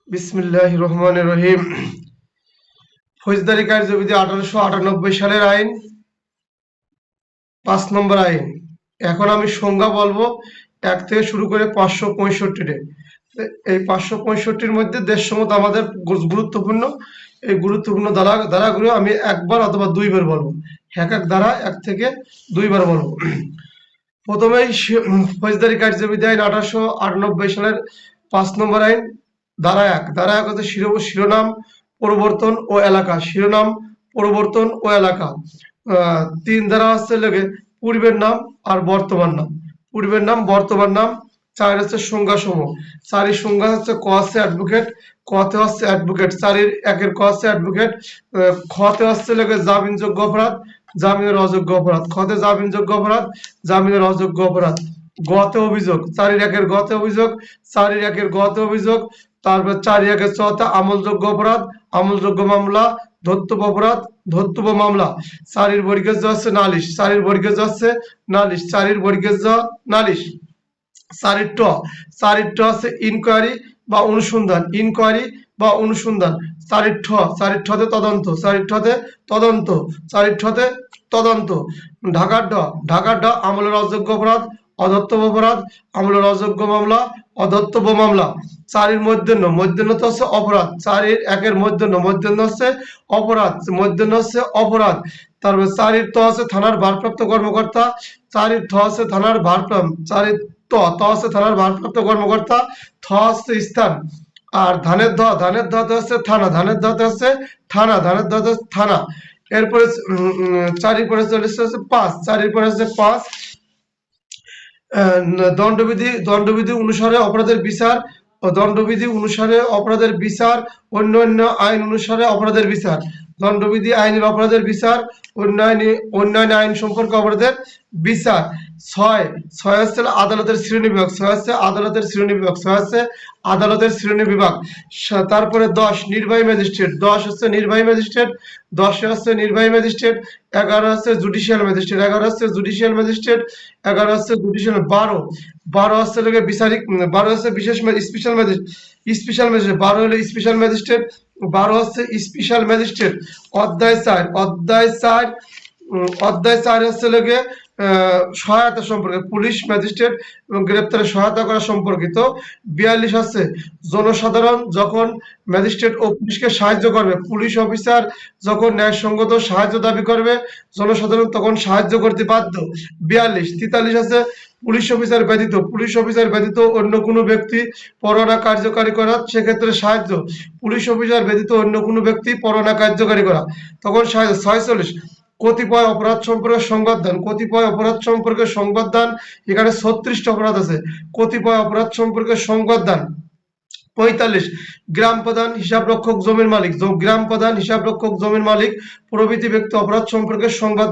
বিসমিল্লাহির রহমানির রহিম। ফৌজদারি কার্যবিধি 1898 সালের আইন, 5 নম্বর আইন। এখন আমি সংজ্ঞা বলবো 1 থেকে শুরু করে 565। এই 565-র মধ্যে দেশসম্মত আমাদের গুরুত্বপূর্ণ, এই গুরুত্বপূর্ণ ধারাগুলো আমি একবার অথবা দুইবার বলবো। এক ধারা 1 থেকে 2বার বলবো। প্রথমেই ফৌজদারি কার্যবিধি আইন 1898 সালের 5 নম্বর আইন, ধারা 1 হচ্ছে শিরোনাম পরিবর্তন ও এলাকা। শিরোনাম পরিবর্তন ও এলাকা। 3 ধারা হচ্ছে লেগে পূর্বের নাম আর বর্তমান নাম। পূর্বের নাম বর্তমান নাম। 4 হচ্ছে সংজ্ঞা সমূহ। 4 সংজ্ঞা হচ্ছে ক হচ্ছে অ্যাডভোকেট, কতে হচ্ছে অ্যাডভোকেট। 4 1 ক হচ্ছে অ্যাডভোকেট। খতে হচ্ছে লেগে জামিনযোগ্য অপরাধ, জামিনের অযোগ্য অপরাধ। খতে জামিনযোগ্য অপরাধ, জামিনের অযোগ্য অপরাধ। গতে অভিযোগ, 4 1 গতে অভিযোগ, 4 1 গতে অভিযোগ। তারপর 4 1 চতে আমলযোগ্য অপরাধ, আমলযোগ্য মামলা, ধর্তব্য অপরাধ, ধর্তব্য মামলা। 4 বর্গের জ হচ্ছে নালিশ, 4 বর্গের জ হচ্ছে নালিশ, 4 বর্গের জ নালিশ। 4 ট, 4 ট হচ্ছে ইনকোয়ারি বা অনুসন্ধান, ইনকোয়ারি বা অনুসন্ধান। 4 ঠ, 4 ঠতে তদন্ত, 4 ঠতে তদন্ত, 4 ঠতে তদন্ত। ঢাকার ঢ, ঢাকার ঢ আমলের অযোগ্য অপরাধ, অধর্তব্য অপরাধ, আমলের অযোগ্য মামলা, অধর্তব্য মামলা। 4 মধ্যাহ্ন, মধ্যাহ্ন তো হচ্ছে অপরাধ। 4 1 মধ্যাহ্ন, মধ্যাহ্ন হচ্ছে অপরাধ, মধ্যাহ্ন হচ্ছে অপরাধ। তারপর 4 ত হচ্ছে থানার ভারপ্রাপ্ত কর্মকর্তা, 4 ঠ হচ্ছে থানার ভারপ্রাপ্ত, 4 ত হচ্ছে থানার ভারপ্রাপ্ত কর্মকর্তা, থ হচ্ছে স্থান। আর ধানের ধ, ধানের ধতে হচ্ছে থানা, ধানের ধতে হচ্ছে থানা, ধানের ধতে হচ্ছে থানা। এরপরে 4 পরে চলে হচ্ছে 5, 4 পরে হচ্ছে 5 দণ্ডবিধি, দণ্ডবিধি অনুসারে অপরাধের বিচার ও দণ্ডবিধি অনুসারে অপরাধের বিচার, অন্যান্য আইন অনুসারে অপরাধের বিচার। দণ্ডবিধি আইনের অপরাধের বিচার, অন্যান্য আইন সম্পর্কে অপরাধের বিচার। 6 হচ্ছে আদালতের শ্রেণী বিভাগ, 6 হচ্ছে আদালতের শ্রেণী বিভাগ, 6 হচ্ছে আদালতের শ্রেণী বিভাগ। তারপরে 10 নির্বাহী ম্যাজিস্ট্রেট, 10 হচ্ছে নির্বাহী ম্যাজিস্ট্রেট, 10 হচ্ছে নির্বাহী ম্যাজিস্ট্রেট। 11 হচ্ছে জুডিশিয়াল ম্যাজিস্ট্রেট, 11 হচ্ছে জুডিশিয়াল ম্যাজিস্ট্রেট। 11 হচ্ছে জুডিশিয়াল। 12 হচ্ছে লোকে বিচারিক, 12 হচ্ছে বিশেষ স্পেশাল ম্যাজিস্ট্রেট, স্পেশাল ম্যাজিস্ট্রেট। 12 হলো স্পেশাল ম্যাজিস্ট্রেট, 12 হচ্ছে স্পেশাল ম্যাজিস্ট্রেট। অধ্যায় 4, অধ্যায় 4, অধ্যায় 4 হচ্ছে লোকে সহায়তা সম্পর্কে, পুলিশ ম্যাজিস্ট্রেট এবং গ্রেপ্তারে সহায়তা করা সম্পর্কিত। 42 হচ্ছে জনসাধারণ যখন ম্যাজিস্ট্রেট ও পুলিশকে সাহায্য করবে, পুলিশ অফিসার যখন ন্যায়সঙ্গত সাহায্য দাবি করবে, জনসাধারণ তখন সাহায্য করতে বাধ্য। 42। 43 আছে পুলিশ অফিসার ব্যতীত, পুলিশ অফিসার ব্যতীত অন্য কোনো ব্যক্তি পরোয়ানা কার্যকারী করা, সেক্ষেত্রে সাহায্য। পুলিশ অফিসার ব্যতীত অন্য কোনো ব্যক্তি পরোয়ানা কার্যকারী করা, তখন সাহায্য। 46 কতিপয় অপরাধ সম্পর্কে সংবাদদান, কতিপয় অপরাধ সম্পর্কে সংবাদদান। এখানে 36টা অপরাধ আছে। কতিপয় অপরাধ সম্পর্কে সংবাদদান। 45 গ্রাম প্রধান, হিসাব রক্ষক, জমির মালিক, গ্রাম প্রধান, হিসাব রক্ষক, জমির মালিক প্রভৃতি ব্যক্তি অপরাধ সম্পর্কে সংবাদ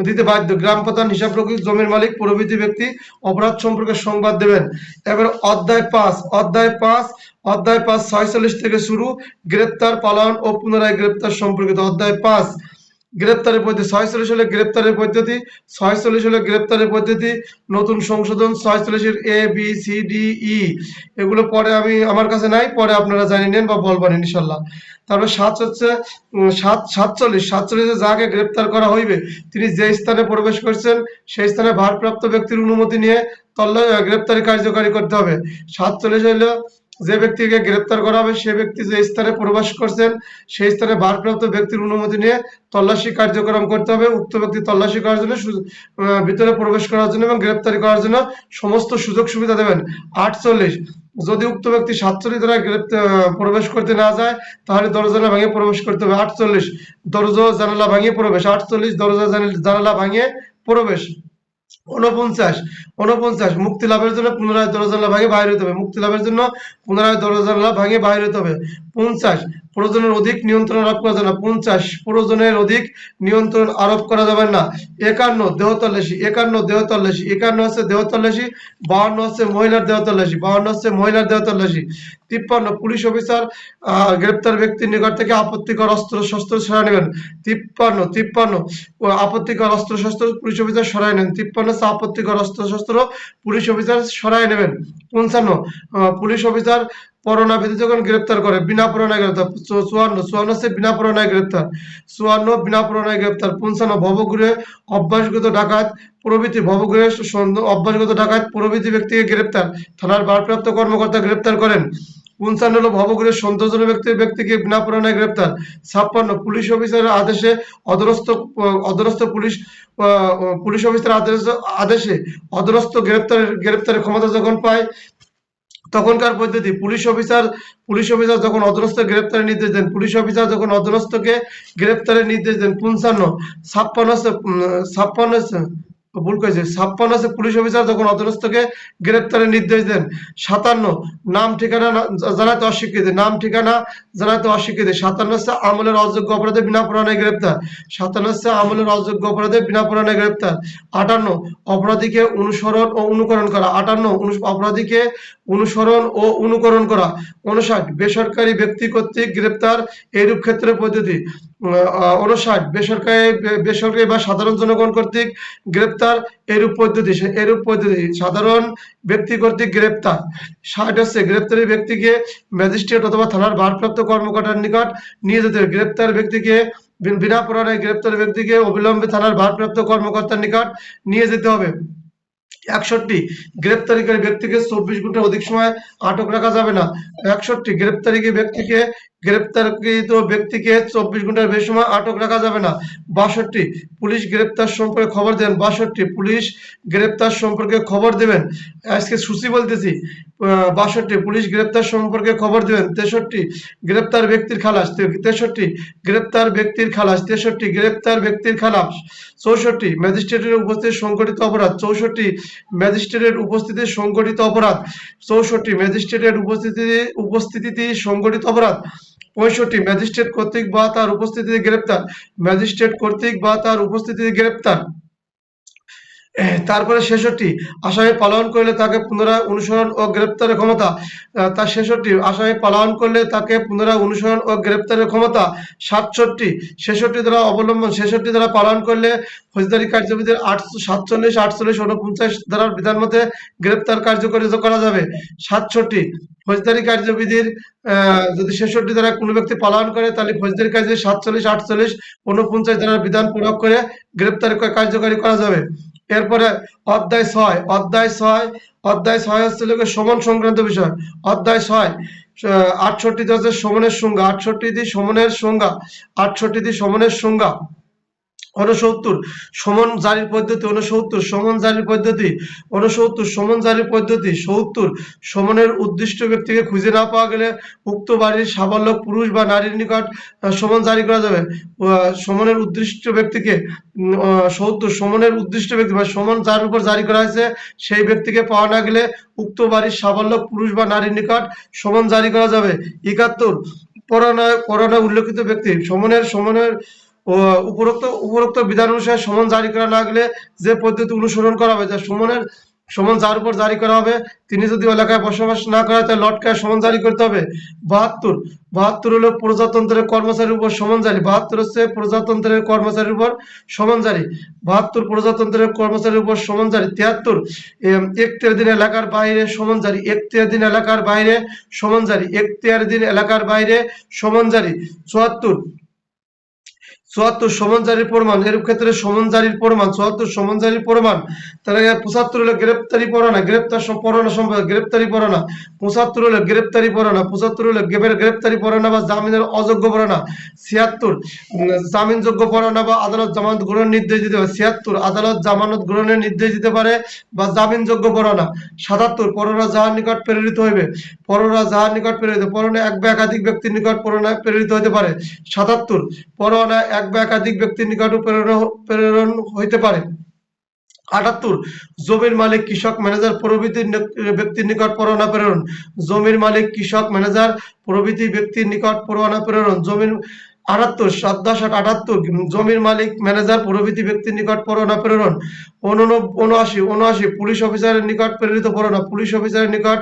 দিতে বাধ্য। গ্রাম প্রধান, হিসাব রক্ষক, জমির মালিক প্রভৃতি ব্যক্তি অপরাধ সম্পর্কে সংবাদ দেবেন। এবার অধ্যায় 5, অধ্যায় 5, অধ্যায় 5 46 থেকে শুরু, গ্রেপ্তার, পালান ও পুনরায় গ্রেপ্তার সম্পর্কিত। অধ্যায় 5 গ্রেপ্তারের পদ্ধতি। 46 হলে গ্রেপ্তারের পদ্ধতি, 46 হলে গ্রেপ্তারের পদ্ধতি, নতুন সংশোধন 46-এর A B C D E, এগুলো পরে আমি আমার কাছে নাই, পরে আপনারা জানিয়ে নেন বা বলবেন ইনশাল্লাহ। তারপরে 7 হচ্ছে 47 যাকে গ্রেপ্তার করা হইবে তিনি যে স্থানে প্রবেশ করছেন সেই স্থানে ভারপ্রাপ্ত ব্যক্তির অনুমতি নিয়ে গ্রেপ্তারি কার্যকারী করতে হবে। 47 হলো যে ব্যক্তিকে গ্রেপ্তার করা হবে সে ব্যক্তি যে স্থানে প্রবেশ করছেন সেই স্থানে ভারপ্রাপ্ত ব্যক্তির অনুমতি নিয়ে তল্লাশি কার্যক্রম করতে হবে। উক্ত ব্যক্তি তল্লাশি করার জন্য, ভিতরে প্রবেশ করার জন্য এবং গ্রেপ্তারি করার জন্য সমস্ত সুযোগ সুবিধা দেবেন। 48 যদি উক্ত ব্যক্তি 47 দ্বারা প্রবেশ করতে না যায় তাহলে দরজা ভাঙিয়ে প্রবেশ করতে হবে। 48 দরজা জানালা ভাঙিয়ে প্রবেশ, 48 দরজা জানালা ভাঙিয়ে প্রবেশ। 49 মুক্তি লাভের জন্য পুনরায় দরজা জানালা ভাঙিয়ে বাইরে হতে হবে, মুক্তি লাভের জন্য পুনরায় দরজা জানালা ভাঙিয়ে বাইরে হতে হবে। 50 প্রয়োজনের অধিক নিয়ন্ত্রণ আরোপ করা যাবে না, 50 প্রয়োজনের অধিক নিয়ন্ত্রণ আরোপ করা যাবে না। 51 দেহ তল্লাশি, 51 দেহ তল্লাশি, 51 হচ্ছে দেহ তল্লাশি, 52 হচ্ছে মহিলার দেহ তল্লাশি, 52 হচ্ছে মহিলার দেহ তল্লাশি। 53 পুলিশ অফিসার গ্রেপ্তার ব্যক্তির নিকট থেকে আপত্তিকর অস্ত্র শস্ত্র সরাই নেবেন। 53 আপত্তিকর অস্ত্র শস্ত্র পুলিশ অফিসার সরাই নেন। 53 আপত্তিকর অস্ত্র শস্ত্র পুলিশ অফিসার সরাই নেবেন। 55 পুলিশ অফিসার পরোয়ানা ব্যতীত যখন গ্রেপ্তার করে, বিনা পরোয়ানায় গ্রেপ্তার। 54 হচ্ছে বিনা পরোয়ানায় গ্রেপ্তার। 54 বিনা পরোয়ানায় গ্রেপ্তার। 55 ভবঘুরে অভ্যাসগত ডাকাত প্রভৃতি ভবঘুরে অভ্যাসগত ডাকাত প্রভৃতি ব্যক্তিকে গ্রেপ্তার, থানার ভারপ্রাপ্ত কর্মকর্তা গ্রেপ্তার করেন। 55 হলো ভবঘুরে সন্তোষজনক ব্যক্তিকে বিনা পরোয়ানায় গ্রেপ্তার। 56 পুলিশ অফিসারের আদেশে অধরস্থ পুলিশ অফিসারের আদেশে অধরস্থ গ্রেপ্তারের ক্ষমতা যখন পায় তখনকার পদ্ধতি। পুলিশ অফিসার যখন অধরস্থ গ্রেপ্তারের নির্দেশ দেন, পুলিশ অফিসার যখন অধরস্থকে গ্রেপ্তারের নির্দেশ দেন। 55 56 ভুল করেছে, 56 আছে পুলিশ অফিসার যখন অধরস্থকে গ্রেপ্তারের নির্দেশ দেন। 57 নাম ঠিকানা জানাতে অস্বীকৃতি, নাম ঠিকানা জানাতে অস্বীকৃতি। 57 হচ্ছে আমলের অযোগ্য অপরাধে বিনা পরোয়ানায় গ্রেপ্তার। 57 হচ্ছে আমলের অযোগ্য অপরাধে বিনা পরোয়ানায় গ্রেপ্তার। 58 অপরাধীকে অনুসরণ ও অনুকরণ করা। 58 অপরাধীকে অনুসরণ ও অনুকরণ করা। 59 বেসরকারি ব্যক্তি কর্তৃক গ্রেপ্তার এইরূপ ক্ষেত্রে পদ্ধতি। 59 বেসরকারি বা সাধারণ জনগণ কর্তৃক গ্রেপ্তার এরূপ পদ্ধতি। সাধারণ ব্যক্তি কর্তৃক গ্রেপ্তার। 60 হচ্ছে গ্রেপ্তারি ব্যক্তিকে ম্যাজিস্ট্রেট অথবা থানার ভারপ্রাপ্ত কর্মকর্তার নিকট নিয়ে যেতে হবে। গ্রেপ্তার ব্যক্তিকে বিনা পরোয়ানায় গ্রেপ্তার ব্যক্তিকে অবিলম্বে থানার ভারপ্রাপ্ত কর্মকর্তার নিকট নিয়ে যেতে হবে। 61 গ্রেপ্তারকারী ব্যক্তিকে 24 ঘন্টার অধিক সময় আটক রাখা যাবে না। 61 গ্রেপ্তারকৃত ব্যক্তিকে 24 ঘন্টার বেশি সময় আটক রাখা যাবে না। 62 পুলিশ গ্রেপ্তার সম্পর্কে খবর দেন। 62 পুলিশ গ্রেপ্তার সম্পর্কে খবর দেবেন। আজকে সূচি বলতেছি। 62 পুলিশ গ্রেপ্তার সম্পর্কে খবর দেবেন। 63 গ্রেপ্তার ব্যক্তির খালাস। 63 গ্রেপ্তার ব্যক্তির খালাস। 63 গ্রেপ্তার ব্যক্তির খালাস। 64 ম্যাজিস্ট্রেটের উপস্থিতি সংঘটিত অপরাধ। 64 ম্যাজিস্ট্রেটের উপস্থিতি সংঘটিত অপরাধ। 64 ম্যাজিস্ট্রেটের উপস্থিতিতে সংঘটিত অপরাধ। 65 ম্যাজিস্ট্রেট কর্তৃক বা তার উপস্থিতিতে গ্রেপ্তার। ম্যাজিস্ট্রেট কর্তৃক বা তার উপস্থিতিতে গ্রেপ্তার। তারপরে 66 আসামি পালন করলে তাকে পুনরায় অনুসরণ ও গ্রেপ্তারের ক্ষমতা। তার 66 আসামি পালন করলে তাকে পুনরায় অনুসরণ ও গ্রেপ্তারের ক্ষমতা। 67 দ্বারা অবলম্বন 66 দ্বারা পালন করলে ফৌজদারি কার্যবিধির 47, 48, 49 ধারার বিধান মতে গ্রেপ্তার কার্যকরী করা যাবে। 67 ফৌজদারি কার্যবিধির যদি 66 দ্বারা কোনো ব্যক্তি পালন করে তাহলে ফৌজদারি কার্যবিধি 47, 48, 49 ধারার বিধান প্রয়োগ করে গ্রেপ্তার কার্যকরী করা যাবে। এরপরে অধ্যায় 6 হচ্ছে সমন সংক্রান্ত বিষয়। অধ্যায় 6 68 হচ্ছে সমনের সংজ্ঞা। 68 সমনের সংজ্ঞা। 69 সমন জারির পদ্ধতি। 69 সমন জারির পদ্ধতি। 70 সমনের উদ্দিষ্ট ব্যক্তিকে খুঁজে না পাওয়া গেলে উক্ত বাড়ির সাবালক পুরুষ বা নারীর নিকট সমন জারি করা যাবে। সমনের উদ্দিষ্ট ব্যক্তিকে 70 সমনের উদ্দিষ্ট ব্যক্তি বা সমন যার উপর জারি করা হয়েছে সেই ব্যক্তিকে পাওয়া না গেলে উক্ত বাড়ির সাবালক পুরুষ বা নারীর নিকট সমন জারি করা যাবে। 71 পরোয়ানায় উল্লেখিত ব্যক্তি সমনের উপরোক্ত বিধান অনুসারে সমন জারি করা না গেলে যে পদ্ধতি অনুসরণ করা হবে, যা সমন যার উপর জারি করা হবে তিনি যদি এলাকায় বসবাস না করে তাহলে লটকায় সমন জারি করতে হবে। 72 হলো প্রজাতন্ত্রের কর্মচারীর উপর সমন জারি। 72 হচ্ছে প্রজাতন্ত্রের কর্মচারীর উপর সমন জারি। 72 প্রজাতন্ত্রের কর্মচারীর উপর সমন জারি। 73 71 দিন এলাকার বাইরে সমন জারি। 71 দিন এলাকার বাইরে সমন জারি। 71 দিন এলাকার বাইরে সমন জারি। 74 সমন জারির প্রমাণ। এর ক্ষেত্রে সমন জারির প্রমাণ। 74 সমন জারির প্রমাণ। তাহলে 75 হলো গ্রেপ্তারি পরোয়ানা। পরোয়ানা সম্পর্কে গ্রেপ্তারি পরোয়ানা। 75 হলো গ্রেপ্তারি পরোয়ানা। 75 হলো গ্রেপ্তারি পরোয়ানা বা জামিনের অযোগ্য পরোয়ানা। 76 জামিনযোগ্য পরোয়ানা বা আদালত জামানত গ্রহণের নির্দেশ দিতে পারে। 76 আদালত জামানত গ্রহণের নির্দেশ দিতে পারে বা জামিনযোগ্য পরোয়ানা। 77 পরোয়ানা যাহার নিকট প্রেরিত হইবে। পরোয়ানা যাহার নিকট প্রেরিত। পরোয়ানা এক বা একাধিক ব্যক্তির নিকট পরোয়ানা প্রেরিত হতে পারে। 77 পরোয়ানা এক বা একাধিক ব্যক্তির নিকট প্রেরণ হইতে পারে। 78 জমির মালিক, কৃষক, ম্যানেজার প্রভৃতি ব্যক্তির নিকট পরোয়ানা প্রেরণ। জমির মালিক, কৃষক, ম্যানেজার প্রভৃতি ব্যক্তির নিকট পরোয়ানা প্রেরণ। 78 জমির মালিক, ম্যানেজার প্রভৃতি ব্যক্তির নিকট পরোয়ানা প্রেরণ। 79 পুলিশ অফিসারের নিকট প্রেরিত পরোয়ানা। পুলিশ অফিসারের নিকট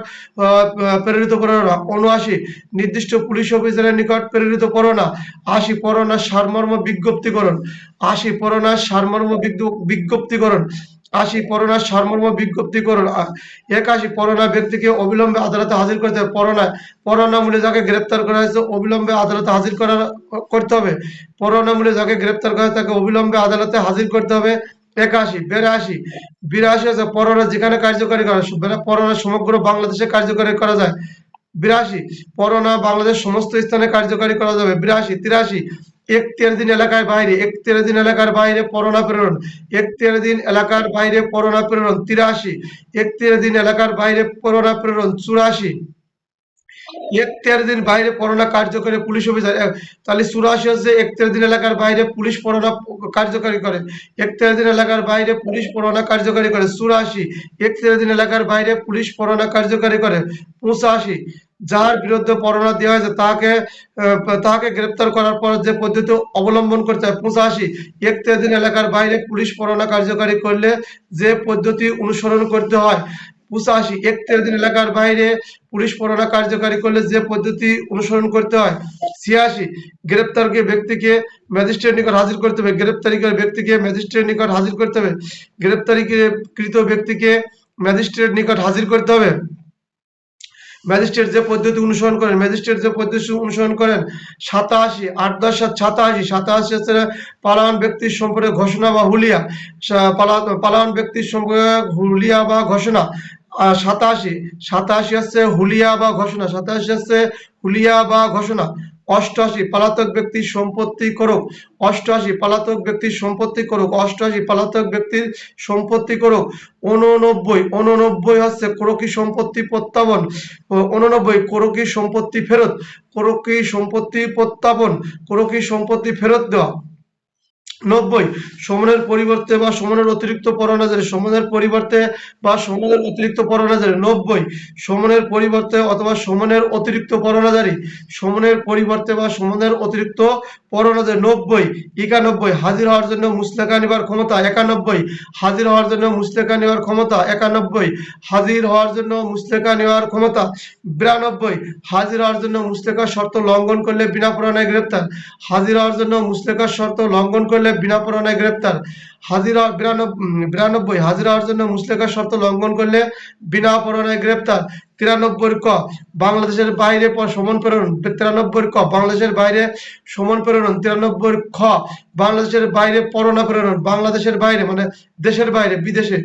প্রেরিত পরোয়ানা। 79 নির্দিষ্ট পুলিশ অফিসারের নিকট প্রেরিত পরোয়ানা। 80 পরোয়ানার সারমর্ম বিজ্ঞপ্তিকরণ। 80 পরোয়ানার সারমর্ম বিজ্ঞপ্তিকরণ। 80 পরোনার সারমর্ম বিজ্ঞপ্তি করুন। 81 পরোনা ব্যক্তিকে অবিলম্বে আদালতে হাজির করতে হবে। পরোনামূলে যাকে গ্রেপ্তার করা হয়েছে অবিলম্বে আদালতে হাজির করতে হবে। পরোনামূলে যাকে গ্রেপ্তার করা হয় তাকে অবিলম্বে আদালতে হাজির করতে হবে। 81 82 আছে পরোনা যেখানে কার্যকারী করা পরোনা সমগ্র বাংলাদেশে কার্যকারী করা যায়। 82 পরোনা বাংলাদেশ সমস্ত স্থানে কার্যকারী করা যাবে। 82 83 এখতিয়ারাধীন এলাকার বাইরে এলাকার বাইরে পরোনা প্রেরণ। এখতিয়ারাধীন এলাকার বাইরে পরোনা প্রেরণ। 83 এখতিয়ারাধীন এলাকার বাইরে পরোনা প্রেরণ। 84 এখতিয়ারাধীন বাইরে পরোনা কার্যকরী পুলিশ অফিসার। তাহলে 84 হচ্ছে এখতিয়ারাধীন এলাকার বাইরে পুলিশ পরোনা কার্যকারী করে। এখতিয়ারাধীন এলাকার বাইরে পুলিশ পরোনা কার্যকারী করে। 84 এখতিয়ারাধীন এলাকার বাইরে পুলিশ পরোনা কার্যকারী করে। 85 যার বিরুদ্ধে পরোনা দেওয়া হয়েছে তাকে গ্রেপ্তার করার পর যে পদ্ধতি অবলম্বন করতে হয়। 85 এখতিয়ারাধীন এলাকার বাইরে পুলিশ পরোনা কার্যকারী করলে যে পদ্ধতি অনুসরণ করতে হয়। 85 এখতিয়ারাধীন এলাকার বাইরে পুলিশ পরোনা কার্যকারী করলে যে পদ্ধতি অনুসরণ করতে হয়। 86 গ্রেপ্তারকে ব্যক্তিকে ম্যাজিস্ট্রেট নিকট হাজির করতে হবে। গ্রেপ্তারিকৃত ব্যক্তিকে ম্যাজিস্ট্রেট নিকট হাজির করতে হবে। গ্রেপ্তারিকৃত ব্যক্তিকে ম্যাজিস্ট্রেট নিকট হাজির করতে হবে। ম্যাজিস্ট্রেট যে পদ্ধতি অনুসরণ করেন 87 87 হচ্ছে পালাওয়ান ব্যক্তির সম্পর্কে ঘোষণা বা হুলিয়া। পালাওয়ান ব্যক্তির সম্পর্কে হুলিয়া বা ঘোষণা। 87 হচ্ছে হুলিয়া বা ঘোষণা। 87 হচ্ছে হুলিয়া বা ঘোষণা। 88 পলাতক ব্যক্তির সম্পত্তি করক। 88 পলাতক ব্যক্তির সম্পত্তি করক। 88 পলাতক ব্যক্তির সম্পত্তি করক। 89 হচ্ছে কোরকি সম্পত্তি প্রত্যাবন। 89 কোরকি সম্পত্তি ফেরত। কোরকি সম্পত্তি প্রত্যাবন। কোরকি সম্পত্তি ফেরত দেওয়া। 90 সমনের পরিবর্তে বা সমনের অতিরিক্ত পরোনা জারি। সমনের পরিবর্তে বা সমনের অতিরিক্ত পরোনা জারি। 90 সমনের পরিবর্তে অথবা সমনের অতিরিক্ত পরোনা জারি। সমনের পরিবর্তে বা সমনের অতিরিক্ত পরোনা জারি। 90 91 হাজির হওয়ার জন্য মুসলেকা নেবার ক্ষমতা। 91 হাজির হওয়ার জন্য মুসলেকা নেওয়ার ক্ষমতা। 91 হাজির হওয়ার জন্য মুসলেকা নেওয়ার ক্ষমতা। 92 হাজির হওয়ার জন্য মুসলেকার শর্ত লঙ্ঘন করলে বিনা পরোয়ানায় গ্রেপ্তার। হাজির হওয়ার জন্য মুসলেকার শর্ত লঙ্ঘন করলে বিনা পরোয়ানায় গ্রেপ্তার। 92 হাজির হওয়ার জন্য মুসলেকার শর্ত লঙ্ঘন করলে বিনা পরোয়ানায় গ্রেপ্তার। 93 ক বাংলাদেশের বাইরে সমন প্রেরণ। 93 ক বাংলাদেশের বাইরে সমন প্রেরণ। 93 খ বাংলাদেশের বাইরে পরোনা প্রেরণ। বাংলাদেশের বাইরে মানে দেশের বাইরে বিদেশে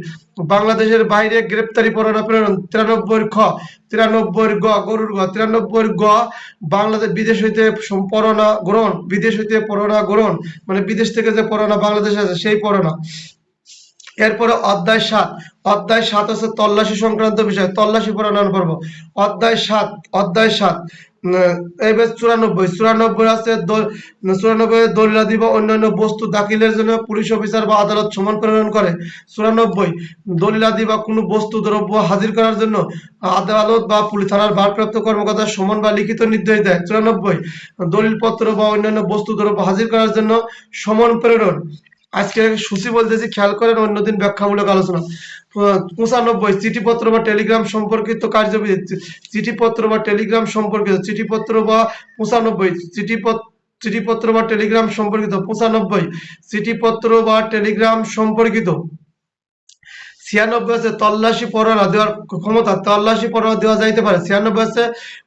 বাংলাদেশের বাইরে গ্রেপ্তারি পরোনা প্রেরণ। 93 খ 93 গ গরুর গ 93 গ বাংলাদেশ বিদেশ হইতে পরোনা গ্রহণ। বিদেশ হইতে পরোনা গ্রহণ মানে বিদেশ থেকে যে পরোনা বাংলাদেশে আছে সেই পরোনা। এরপরে অধ্যায় 7 হচ্ছে তল্লাশি সংক্রান্ত বিষয়। তল্লাশি পরোয়ানা পর্ব। অধ্যায় 7 এবার 94 আছে 94 দলিলাদি বা অন্যান্য বস্তু দাখিলের জন্য পুলিশ অফিসার বা আদালত সমন প্রেরণ করে। 94 দলিলাদি বা কোনো বস্তু দ্রব্য হাজির করার জন্য আদালত বা পুলিশ থানার ভারপ্রাপ্ত কর্মকর্তা সমন বা লিখিত নির্দেশ দেয়। 94 দলিলপত্র বা অন্যান্য বস্তু দ্রব্য হাজির করার জন্য সমন প্রেরণ। আজকে সূচি বলতেছি খেয়াল করেন, অন্যদিন ব্যাখ্যামূলক আলোচনা। 95 চিঠিপত্র বা টেলিগ্রাম সম্পর্কিত কার্যবিধি। চিঠিপত্র বা টেলিগ্রাম সম্পর্কিত চিঠিপত্র বা 95 চিঠিপত্র বা টেলিগ্রাম সম্পর্কিত 95 চিঠিপত্র বা টেলিগ্রাম সম্পর্কিত। 96 আছে তল্লাশি পরোয়ানা দেওয়ার ক্ষমতা। তল্লাশি পরোয়ানা দেওয়া যাইতে পারে। 96 আছে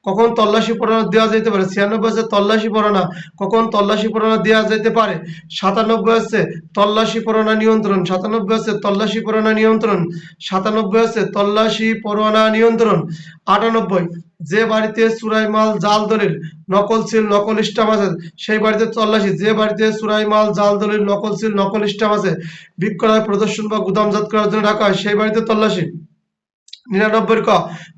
কখন তল্লাশি পরোয়ানা দেওয়া যাইতে পারে। 96 আছে তল্লাশি পরোয়ানা কখন তল্লাশি পরোয়ানা দেওয়া যেতে পারে। 97 আছে তল্লাশি পরোয়ানা নিয়ন্ত্রণ। 97 আছে তল্লাশি পরোয়ানা নিয়ন্ত্রণ। 97 আছে তল্লাশি পরোয়ানা নিয়ন্ত্রণ। 98 যে বাড়িতে চুরাই মাল জাল দলিল নকল সিল নকল স্টাম্প আছে সেই বাড়িতে তল্লাশি। যে বাড়িতে চুরাই মাল জাল দলিল নকল সিল নকল স্টাম্প আছে বিক্রয় প্রদর্শন বা গুদামজাত করার জন্য রাখা হয় সেই বাড়িতে তল্লাশি। 99 ক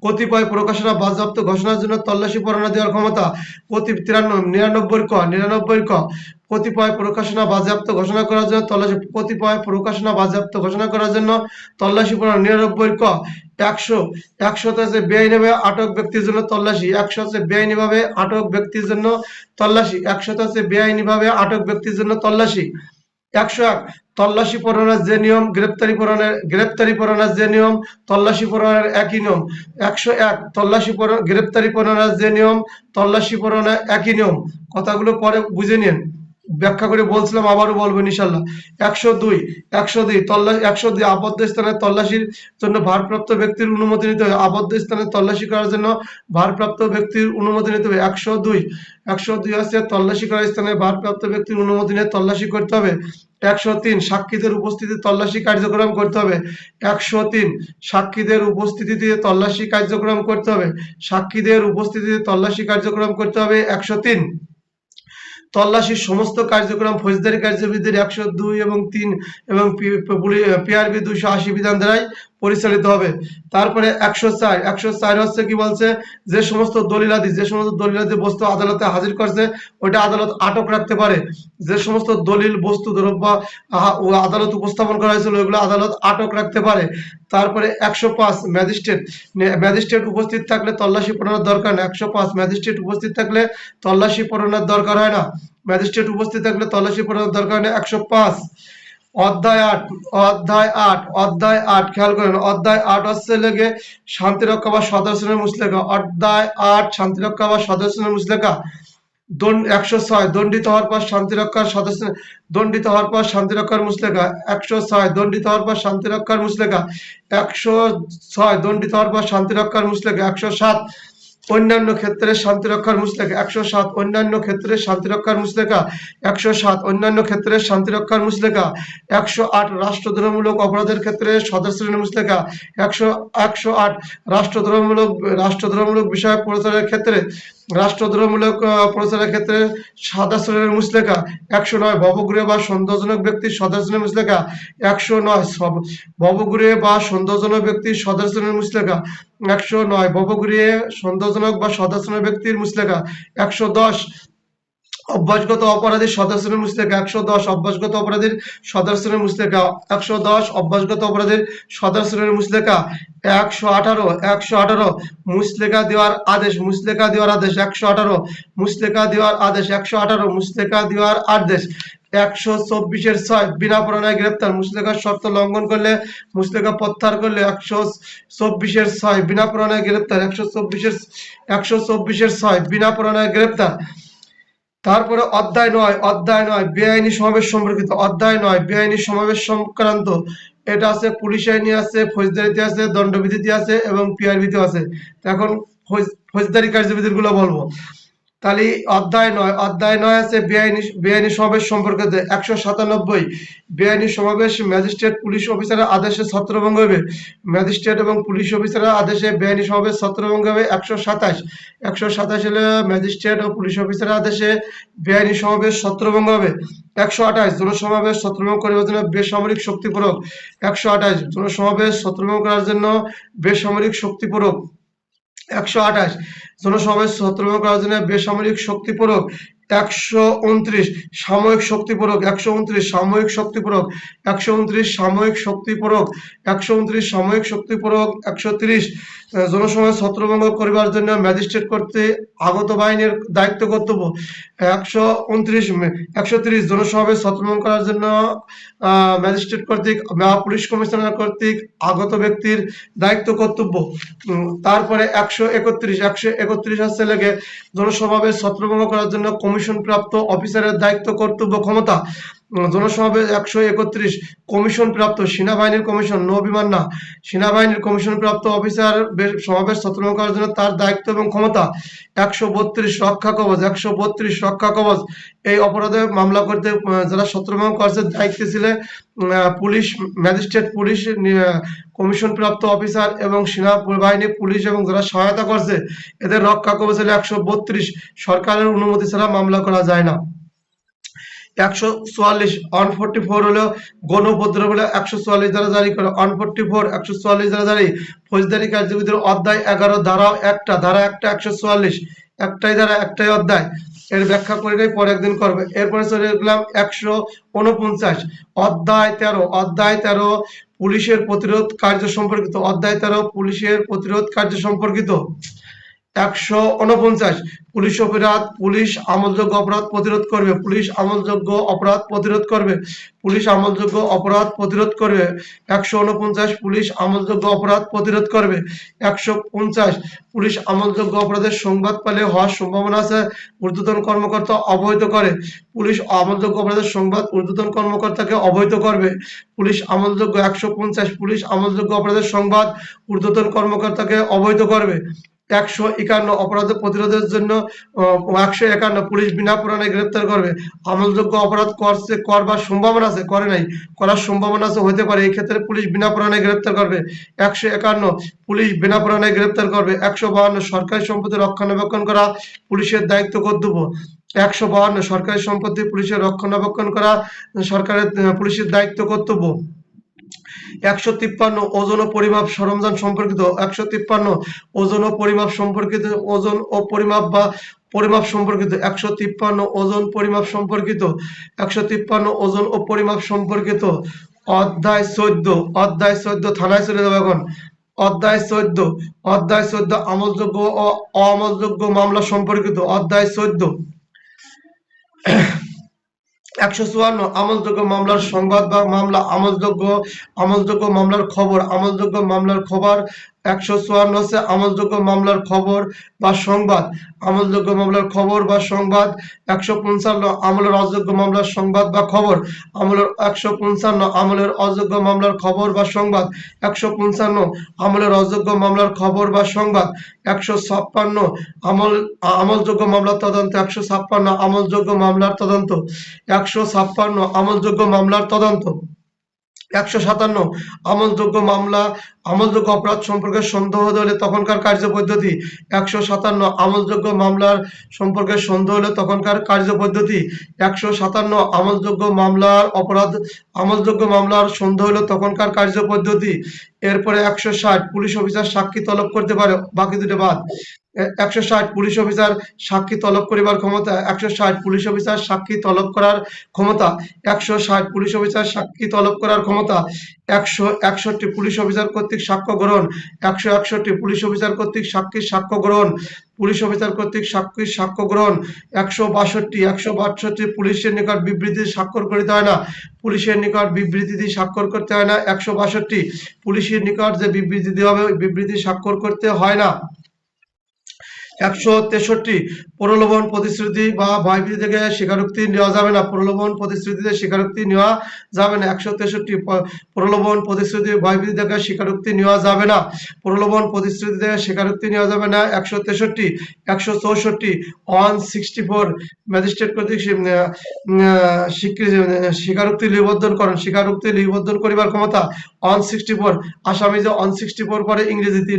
কতিপয় প্রকাশনা বাজেয়াপ্ত ঘোষণার জন্য তল্লাশি পরোয়ানা দেওয়ার ক্ষমতা। 99 ক কতিপয় প্রকাশনা বাজেয়াপ্ত ঘোষণা করার জন্য তল্লাশি। কতিপয় প্রকাশনা বাজেয়াপ্ত ঘোষণা করার জন্য তল্লাশি পরোয়ানা। 99 ক 100 আছে বেআইনিভাবে আটক ব্যক্তির জন্য তল্লাশি। 100 আছে বেআইনিভাবে আটক ব্যক্তির জন্য তল্লাশি। 100 আছে বেআইনিভাবে আটক ব্যক্তির জন্য তল্লাশি। 101 তল্লাশি পরোয়ানার যে নিয়ম গ্রেপ্তারি পরোয়ানার যে নিয়ম তল্লাশি পরোয়ানার একই নিয়ম। 101 গ্রেপ্তারি পরোয়ানার যে নিয়ম তল্লাশি পরোয়ানার একই নিয়ম। কথাগুলো পরে বুঝে নিন। ব্যাখ্যা করে বলছিলাম, আবারও বলবো ইনশাল্লাহ। 102 102 আবদ্ধ স্থানে তল্লাশির জন্য ভারপ্রাপ্ত ব্যক্তির অনুমতি নিতে হবে। আবদ্ধ স্থানে তল্লাশি করার জন্য ভারপ্রাপ্ত ব্যক্তির অনুমতি নিতে হবে। 102 আছে তল্লাশি করার স্থানে ভারপ্রাপ্ত ব্যক্তির অনুমতি নিয়ে তল্লাশি করতে হবে। 103 সাক্ষীদের উপস্থিতি তল্লাশি কার্যক্রম করতে হবে। 103 সাক্ষীদের উপস্থিতিতে তল্লাশি কার্যক্রম করতে হবে। সাক্ষীদের উপস্থিতিতে তল্লাশি কার্যক্রম করতে হবে। 103 তল্লাশির সমস্ত কার্যক্রম ফৌজদারি কার্যবিধির 102 এবং 3 এবং পিআরবি 280 বিধান দ্বারাই পরিচালিত হবে। তারপরে 104 হচ্ছে কি বলছে, যে সমস্ত দলিলাদি বস্তু আদালতে হাজির করছে ওটা আদালত আটক রাখতে পারে। যে সমস্ত দলিল বস্তু দ্রব্য আদালত উপস্থাপন করা হয়েছিল ওইগুলো আদালত আটক রাখতে পারে। তারপরে 105 ম্যাজিস্ট্রেট উপস্থিত থাকলে তল্লাশি পড়ানোর দরকার নেই। 105 ম্যাজিস্ট্রেট উপস্থিত থাকলে তল্লাশি পড়ানোর দরকার হয় না। ম্যাজিস্ট্রেট উপস্থিত থাকলে তল্লাশি পড়ানোর দরকার নেই। 105 অধ্যায় 8 খেয়াল করেন। অধ্যায় 8 হচ্ছে লেগে শান্তিরক্ষা বা সদস্যের মুসলেখা। অধ্যায় 8 শান্তিরক্ষা বা সদস্যের মুসলেখা। 106 দণ্ডিত হওয়ার পর শান্তিরক্ষার সদস্য দণ্ডিত হওয়ার পর শান্তিরক্ষার মুসলেখা। 106 দণ্ডিত হওয়ার পর শান্তিরক্ষার মুসলেখা। 106 দণ্ডিত হওয়ার পর শান্তিরক্ষার মুসলেখা। 107 অন্যান্য ক্ষেত্রে শান্তিরক্ষার মুসলেখা। 107 অন্যান্য ক্ষেত্রে শান্তিরক্ষার মুসলেখা। 107 অন্যান্য ক্ষেত্রে শান্তিরক্ষার মুসলেখা। 108 রাষ্ট্রদ্রোহমূলক অপরাধের ক্ষেত্রে সদস্যের মুসলেখা। 108 রাষ্ট্রদ্রোহমূলক বিষয় প্রচারের ক্ষেত্রে সাদা শ্রেণীর মুসলেখা। 109 ভবগৃহে বা সন্দেহজনক ব্যক্তির সদস্যের মুসলেখা। 109 ভবগৃহে বা সন্দেহজনক ব্যক্তির সদস্যের মুসলেখা। 109 ভবগৃহে সন্দেহজনক বা সদস্যের ব্যক্তির মুসলেখা। 110 অভ্যাসগত অপরাধীর সদস্যের মুসলেখা। 110 অভ্যাসগত অপরাধীর সদস্যের মুসলেখা। 110 অভ্যাসগত অপরাধীর সদস্যের মুসলেখা। 118 মুসলেখা দেওয়ার আদেশ। 118 মুসলেখা দেওয়ার আদেশ। 124 বিনা পরোয়ানায় গ্রেপ্তার। মুসলেখার শর্ত লঙ্ঘন করলে, মুসলেখা প্রত্যাহার করলে 124 বিনা পরোয়ানায় গ্রেপ্তার। 124 বিনা পরোয়ানায় গ্রেপ্তার। তারপরে অধ্যায় 9 বেআইনি সমাবেশ সম্পর্কিত। অধ্যায় 9 বেআইনি সমাবেশ সংক্রান্ত। এটা আছে পুলিশ আইনে আছে, ফৌজদারিতে আছে, দণ্ডবিধিতে আছে এবং পিআরবিতে আছে। এখন ফৌজদারি কার্যবিধির গুলো বলবো। তাহলে অধ্যায় 9 আছে বেআইনি সমাবেশ সম্পর্কিত। 197 বেআইনি সমাবেশ ম্যাজিস্ট্রেট পুলিশ অফিসারের আদেশে ছত্রভঙ্গ হবে। ম্যাজিস্ট্রেট এবং পুলিশ অফিসারের আদেশে বেআইনি সমাবেশ ছত্রভঙ্গ হবে। 127 হলে ম্যাজিস্ট্রেট ও পুলিশ অফিসারের আদেশে বেআইনি সমাবেশ ছত্রভঙ্গ হবে। 128 জনসমাবেশ ছত্রভঙ্গ করার জন্য বেসামরিক শক্তি প্রয়োগ। 128 জনসমাবেশ ছত্রভঙ্গ করার জন্য বেসামরিক শক্তি প্রয়োগ। 128 জনসমাবেশ ছত্রভঙ্গ করার জন্য বেসামরিক শক্তি প্রয়োগ। 129 সাময়িক শক্তি প্রয়োগ। 129 সাময়িক শক্তি প্রয়োগ। 129 সাময়িক শক্তি প্রয়োগ। 129 সাময়িক শক্তি প্রয়োগ। 130 জনসমাবেশ ছত্রভঙ্গ করিবার জন্য ম্যাজিস্ট্রেট কর্তৃক আগত বাহিনীর দায়িত্ব কর্তব্য। 130 জনসমাবেশ ছত্রভঙ্গ করার জন্য ম্যাজিস্ট্রেট কর্তৃক বা পুলিশ কমিশনার কর্তৃক আগত ব্যক্তির দায়িত্ব কর্তব্য। তারপরে 131 হচ্ছে লেগে জনসমাবেশ ছত্রভঙ্গ করার জন্য কমিশন প্রাপ্ত অফিসারের দায়িত্ব কর্তব্য ক্ষমতা। জনসমাবেশ 131 কমিশন প্রাপ্ত সেনাবাহিনীর কমিশন, নৌ বিমান না, সেনাবাহিনীর কমিশন প্রাপ্ত অফিসার সমাবেশ ছত্রভঙ্গ করার জন্য তার দায়িত্ব এবং ক্ষমতা। 132 রক্ষা কবচ। 132 রক্ষা কবচ এই অপরাধে মামলা করতে যারা ছত্রভঙ্গ করছে দায়িত্বে ছিল পুলিশ, ম্যাজিস্ট্রেট, পুলিশ কমিশন প্রাপ্ত অফিসার এবং সেনাবাহিনী, পুলিশ এবং যারা সহায়তা করছে এদের রক্ষা কবচ হলে 132 সরকারের অনুমতি ছাড়া মামলা করা যায় না। 144 হলো গণউপদ্রব বলে 144 দ্বারা জারি করে। 144 দ্বারা জারি ফৌজদারি কার্যবিধির অধ্যায় 11 ধারা 144 একটাই ধারা একটাই অধ্যায়। এর ব্যাখ্যা করে নেই, পরে একদিন করবে। এরপরে চলে গেলাম 149 অধ্যায় 13 পুলিশের প্রতিরোধ কার্য সম্পর্কিত। অধ্যায় 13 পুলিশের প্রতিরোধ কার্য সম্পর্কিত। 149 পুলিশ অপরাধ পুলিশ আমলযোগ্য অপরাধ প্রতিরোধ করবে, পুলিশ আমলযোগ্য অপরাধ প্রতিরোধ করবে, পুলিশ আমলযোগ্য অপরাধ প্রতিরোধ করবে। 149 পুলিশ আমলযোগ্য অপরাধ প্রতিরোধ করবে। 150 পুলিশ আমলযোগ্য অপরাধের সংবাদ পেলে হওয়ার সম্ভাবনা আছে, ঊর্ধ্বতন কর্মকর্তা অবহিত করে। পুলিশ আমলযোগ্য অপরাধের সংবাদ ঊর্ধ্বতন কর্মকর্তাকে অবহিত করবে। পুলিশ আমলযোগ্য 150 পুলিশ আমলযোগ্য অপরাধের সংবাদ ঊর্ধ্বতন কর্মকর্তাকে অবহিত করবে। 151 অপরাধ প্রতিরোধের জন্য 151 পুলিশ বিনা প্রমাণে গ্রেপ্তার করবে। আমলযোগ্য অপরাধ করবার সম্ভাবনা আছে, করে নাই, করার সম্ভাবনা আছে, হতে পারে, এই ক্ষেত্রে পুলিশ বিনা প্রমাণে গ্রেপ্তার করবে। 151 পুলিশ বিনা প্রমাণে গ্রেপ্তার করবে। 152 সরকারি সম্পত্তি রক্ষণাবেক্ষণ করা পুলিশের দায়িত্ব কর্তব্য। 152 সরকারি সম্পত্তি পুলিশের রক্ষণাবেক্ষণ করা সরকারের পুলিশের দায়িত্ব কর্তব্য। 153 ওজন ও পরিমাপ সরঞ্জাম সম্পর্কিত। 153 ওজন ও পরিমাপ সম্পর্কিত, ওজন ও পরিমাপ বা পরিমাপ সম্পর্কিত। 153 ওজন পরিমাপ সম্পর্কিত। 153 ওজন ও পরিমাপ সম্পর্কিত। অধ্যায় 14, অধ্যায় 14 থানায় চলে যাবে এখন। অধ্যায় 14, অধ্যায় 14 আমলযোগ্য ও অমলযোগ্য মামলা সম্পর্কিত। অধ্যায় 14। 154 আমলযোগ্য মামলার সংবাদ বা মামলা, আমলযোগ্য মামলার খবর, আমলযোগ্য মামলার খবর। 154 হচ্ছে আমলযোগ্য মামলার খবর বা সংবাদ, আমলযোগ্য মামলার খবর বা সংবাদ। 155 আমলের অযোগ্য মামলার সংবাদ বা খবর, 155 আমলের অযোগ্য মামলার খবর বা সংবাদ। 155 আমলের অযোগ্য মামলার খবর বা সংবাদ। 156 আমলযোগ্য মামলার তদন্ত। 156 আমলযোগ্য মামলার তদন্ত। 156 আমলযোগ্য মামলার তদন্ত। 157 আমলযোগ্য মামলা, আমলযোগ্য অপরাধ সম্পর্কে সন্দেহ হলে তখনকার কার্যপদ্ধতি। 157 আমলযোগ্য মামলার সম্পর্কে সন্দেহ হলে তখনকার কার্যপদ্ধতি। 157 আমলযোগ্য মামলার অপরাধ, আমলযোগ্য মামলার সন্দেহ হলে তখনকার কার্যপদ্ধতি। এরপরে 160 পুলিশ অফিসার সাক্ষী তলব করতে পারে, বাকি দুটো বাদ। 160 পুলিশ অফিসার সাক্ষী তলব করিবার ক্ষমতা। 160 পুলিশ অফিসার সাক্ষী তলব করার ক্ষমতা। 160 পুলিশ অফিসার সাক্ষী তলব করার ক্ষমতা। 161 পুলিশ অফিসার কর্তৃক সাক্ষ্য গ্রহণ। 161 পুলিশ অফিসার কর্তৃক সাক্ষীর সাক্ষ্য গ্রহণ, পুলিশ অফিসার কর্তৃক সাক্ষীর সাক্ষ্য গ্রহণ। 162 পুলিশের নিকট বিবৃতি স্বাক্ষর করিতে হয় না, পুলিশের নিকট বিবৃতি দিয়ে স্বাক্ষর করতে হয় না। 162 পুলিশের নিকট যে বিবৃতি দেওয়া হবে ওই বিবৃতি স্বাক্ষর করতে হয় না। 163 প্রলোভন প্রতিশ্রুতি বা ভয়ভীতি থেকে স্বীকারোক্তি নেওয়া যাবে না, প্রলোভন প্রতিশ্রুতিতে স্বীকারোক্তি নেওয়া যাবে না। 163 প্রলোভন প্রতিশ্রুতি ভয়ভীতি থেকে স্বীকারোক্তি নেওয়া যাবে না, প্রলোভন প্রতিশ্রুতি থেকে স্বীকারোক্তি নেওয়া যাবে না। 163 164 164 ম্যাজিস্ট্রেট কর্তৃক স্বীকারোক্তি লিপিবদ্ধকরণ, স্বীকারোক্তি লিপিবদ্ধ করিবার ক্ষমতা। 164 আসামি যে 164 পরে ইংরেজিতে